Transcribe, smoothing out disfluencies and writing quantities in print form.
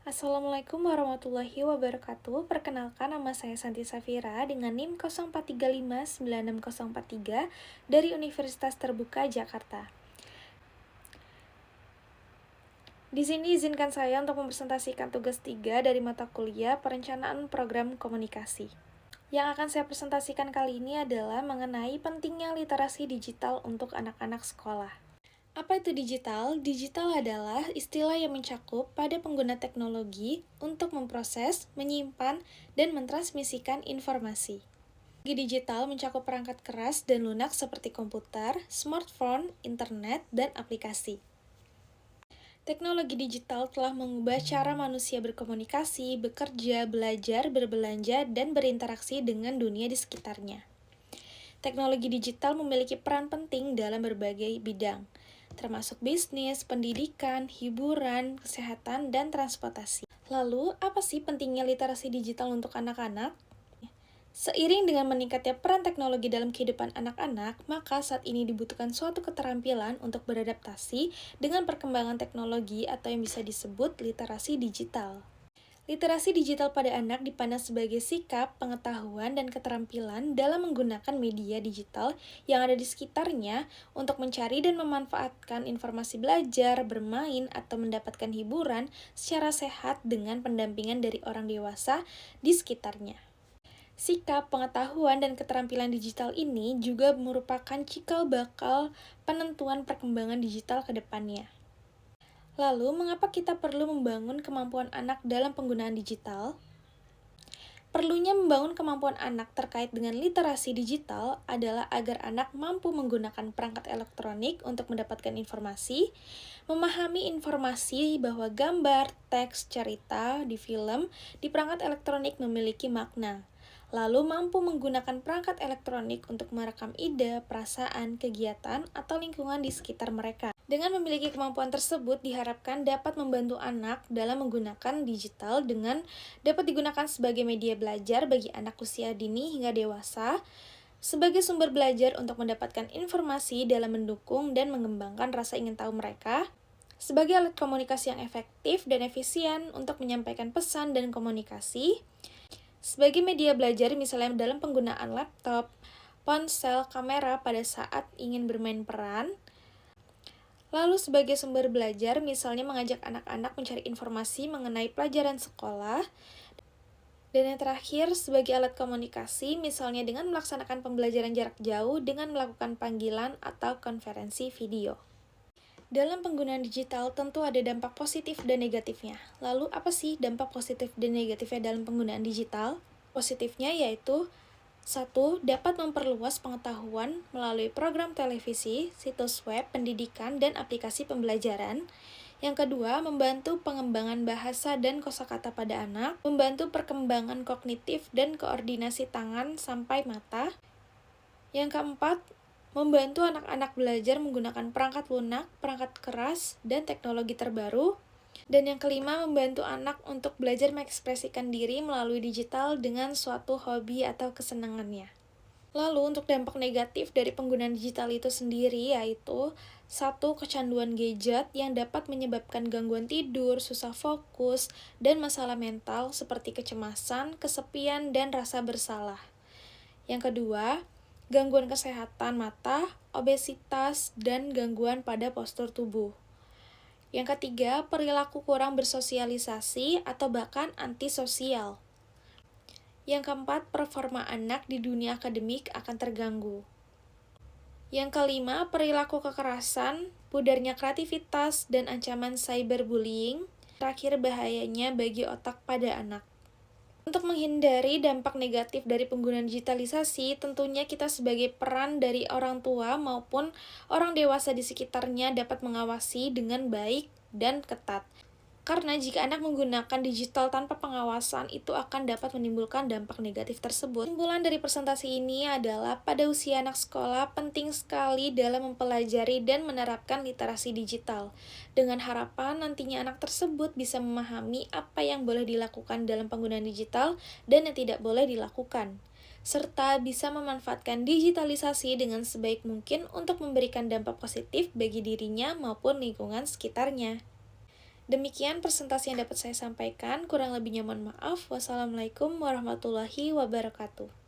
Assalamualaikum warahmatullahi wabarakatuh. Perkenalkan, nama saya Santi Safira dengan NIM 0435964043 dari Universitas Terbuka Jakarta. Di sini izinkan saya untuk mempresentasikan tugas 3 dari mata kuliah Perencanaan Program Komunikasi. Yang akan saya presentasikan kali ini adalah mengenai pentingnya literasi digital untuk anak-anak sekolah. Apa itu digital? Digital adalah istilah yang mencakup pada pengguna teknologi untuk memproses, menyimpan, dan mentransmisikan informasi. Teknologi digital mencakup perangkat keras dan lunak seperti komputer, smartphone, internet, dan aplikasi. Teknologi digital telah mengubah cara manusia berkomunikasi, bekerja, belajar, berbelanja, dan berinteraksi dengan dunia di sekitarnya. Teknologi digital memiliki peran penting dalam berbagai bidang, termasuk bisnis, pendidikan, hiburan, kesehatan, dan transportasi. Lalu, apa sih pentingnya literasi digital untuk anak-anak? Seiring dengan meningkatnya peran teknologi dalam kehidupan anak-anak, maka saat ini dibutuhkan suatu keterampilan untuk beradaptasi dengan perkembangan teknologi atau yang bisa disebut literasi digital. Literasi digital pada anak dipandang sebagai sikap, pengetahuan, dan keterampilan dalam menggunakan media digital yang ada di sekitarnya untuk mencari dan memanfaatkan informasi belajar, bermain, atau mendapatkan hiburan secara sehat dengan pendampingan dari orang dewasa di sekitarnya. Sikap, pengetahuan, dan keterampilan digital ini juga merupakan cikal bakal penentuan perkembangan digital ke depannya. Lalu, mengapa kita perlu membangun kemampuan anak dalam penggunaan digital? Perlunya membangun kemampuan anak terkait dengan literasi digital adalah agar anak mampu menggunakan perangkat elektronik untuk mendapatkan informasi, memahami informasi bahwa gambar, teks, cerita di film di perangkat elektronik memiliki makna, lalu mampu menggunakan perangkat elektronik untuk merekam ide, perasaan, kegiatan, atau lingkungan di sekitar mereka. Dengan memiliki kemampuan tersebut diharapkan dapat membantu anak dalam menggunakan digital dengan dapat digunakan sebagai media belajar bagi anak usia dini hingga dewasa, sebagai sumber belajar untuk mendapatkan informasi dalam mendukung dan mengembangkan rasa ingin tahu mereka, sebagai alat komunikasi yang efektif dan efisien untuk menyampaikan pesan dan komunikasi, sebagai media belajar misalnya dalam penggunaan laptop, ponsel, kamera pada saat ingin bermain peran, lalu sebagai sumber belajar misalnya mengajak anak-anak mencari informasi mengenai pelajaran sekolah, dan yang terakhir sebagai alat komunikasi misalnya dengan melaksanakan pembelajaran jarak jauh dengan melakukan panggilan atau konferensi video. Dalam penggunaan digital tentu ada dampak positif dan negatifnya. Lalu apa sih dampak positif dan negatifnya dalam penggunaan digital? Positifnya yaitu 1. Dapat memperluas pengetahuan melalui program televisi, situs web, pendidikan, dan aplikasi pembelajaran. Yang kedua, membantu pengembangan bahasa dan kosakata pada anak, membantu perkembangan kognitif dan koordinasi tangan sampai mata. Yang keempat, membantu anak-anak belajar menggunakan perangkat lunak, perangkat keras, dan teknologi terbaru. Dan yang kelima, membantu anak untuk belajar mengekspresikan diri melalui digital dengan suatu hobi atau kesenangannya. Lalu untuk dampak negatif dari penggunaan digital itu sendiri yaitu 1. Kecanduan gadget yang dapat menyebabkan gangguan tidur, susah fokus, dan masalah mental seperti kecemasan, kesepian, dan rasa bersalah. Yang kedua, gangguan kesehatan mata, obesitas, dan gangguan pada postur tubuh. Yang ketiga, perilaku kurang bersosialisasi atau bahkan antisosial. Yang keempat, performa anak di dunia akademik akan terganggu. Yang kelima, perilaku kekerasan, pudarnya kreativitas, dan ancaman cyberbullying. Terakhir, bahayanya bagi otak pada anak. Untuk menghindari dampak negatif dari penggunaan digitalisasi, tentunya kita sebagai peran dari orang tua maupun orang dewasa di sekitarnya dapat mengawasi dengan baik dan ketat. Karena jika anak menggunakan digital tanpa pengawasan, itu akan dapat menimbulkan dampak negatif tersebut. Kesimpulan dari presentasi ini adalah pada usia anak sekolah penting sekali dalam mempelajari dan menerapkan literasi digital, dengan harapan nantinya anak tersebut bisa memahami apa yang boleh dilakukan dalam penggunaan digital dan yang tidak boleh dilakukan, serta bisa memanfaatkan digitalisasi dengan sebaik mungkin untuk memberikan dampak positif bagi dirinya maupun lingkungan sekitarnya. Demikian presentasi yang dapat saya sampaikan, kurang lebihnya mohon maaf. Wassalamualaikum warahmatullahi wabarakatuh.